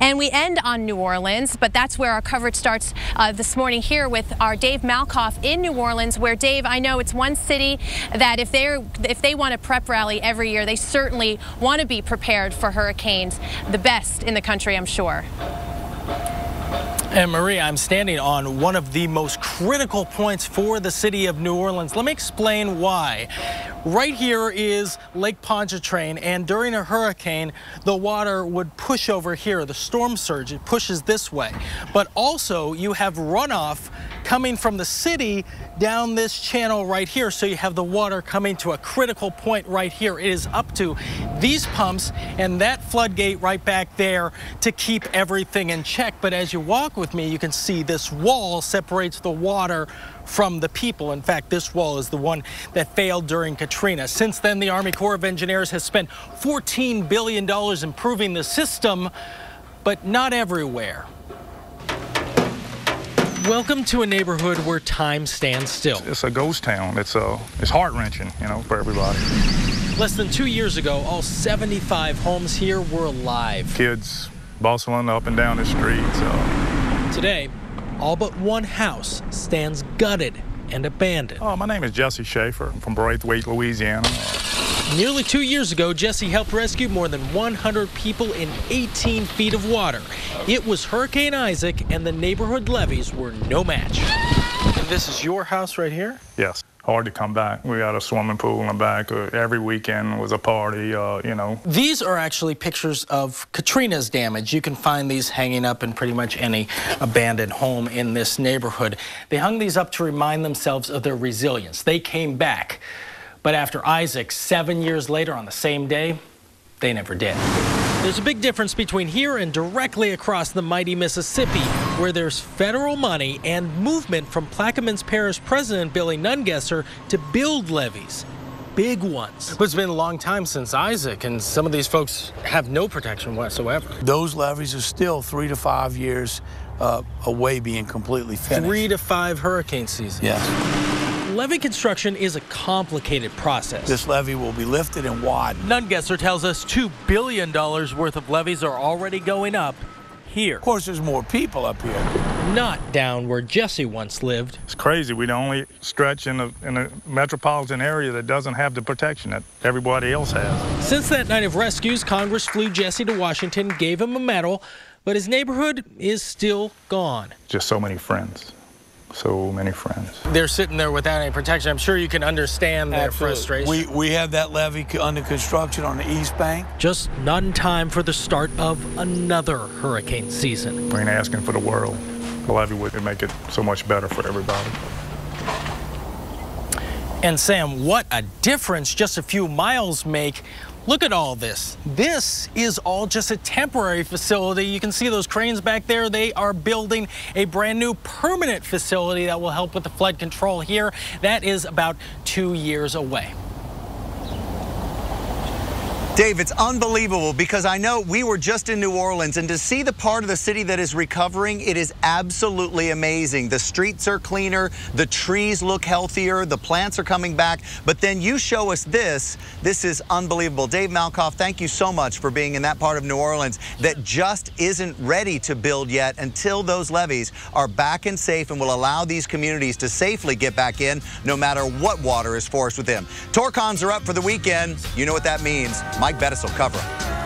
And we end on New Orleans, but that's where our coverage starts this morning here with our Dave Malkoff in New Orleans, where, Dave, I know it's one city that if they want a prep rally every year, they certainly want to be prepared for hurricanes, the best in the country, I'm sure. And Maria, I'm standing on one of the most critical points for the city of New Orleans. Let me explain why. Right here is Lake Pontchartrain, and during a hurricane, the water would push over here. The storm surge, it pushes this way. But also, you have runoff coming from the city down this channel right here. So you have the water coming to a critical point right here. It is up to these pumps and that floodgate right back there to keep everything in check. But as you walk with me, you can see this wall separates the water from the people. In fact, this wall is the one that failed during Katrina. Since then, the Army Corps of Engineers has spent $14 billion improving the system, but not everywhere. Welcome to a neighborhood where time stands still. It's a ghost town. It's heart-wrenching, you know, for everybody. Less than 2 years ago, all 75 homes here were alive. Kids bustling up and down the streets. Today, all but one house stands gutted and abandoned. Oh, my name is Jesse Schaefer. I'm from Braithwaite, Louisiana. Nearly 2 years ago, Jesse helped rescue more than 100 people in 18 feet of water. It was Hurricane Isaac, and the neighborhood levees were no match. And this is your house right here? Yes. Hard to come back. We got a swimming pool in the back. Every weekend was a party, you know. These are actually pictures of Katrina's damage. You can find these hanging up in pretty much any abandoned home in this neighborhood. They hung these up to remind themselves of their resilience. They came back. But after Isaac, 7 years later on the same day, they never did. There's a big difference between here and directly across the mighty Mississippi, where there's federal money and movement from Plaquemines Parish President Billy Nungesser to build levees. Big ones. But it's been a long time since Isaac, and some of these folks have no protection whatsoever. Those levees are still 3 to 5 years away being completely finished. 3 to 5 hurricane seasons. Yes. Levee construction is a complicated process. This levee will be lifted and widened. Nungesser tells us $2 billion worth of levees are already going up here. Of course, there's more people up here. Not down where Jesse once lived. It's crazy. We're the only stretch in a metropolitan area that doesn't have the protection that everybody else has. Since that night of rescues, Congress flew Jesse to Washington, gave him a medal, but his neighborhood is still gone. Just so many friends. So many friends. They're sitting there without any protection. I'm sure you can understand their frustration. We have that levee under construction on the east bank. Just not in time for the start of another hurricane season. We ain't asking for the world. The levee would make it so much better for everybody. And Sam, what a difference just a few miles make. Look at all this. This is all just a temporary facility. You can see those cranes back there. They are building a brand new permanent facility that will help with the flood control here. That is about 2 years away. Dave, it's unbelievable because I know we were just in New Orleans, and to see the part of the city that is recovering, it is absolutely amazing. The streets are cleaner, the trees look healthier, the plants are coming back, but then you show us this. This is unbelievable. Dave Malkoff, thank you so much for being in that part of New Orleans that just isn't ready to build yet until those levees are back and safe and will allow these communities to safely get back in no matter what water is forced with them. Tour cons are up for the weekend. You know what that means. Mike Bettis will cover them.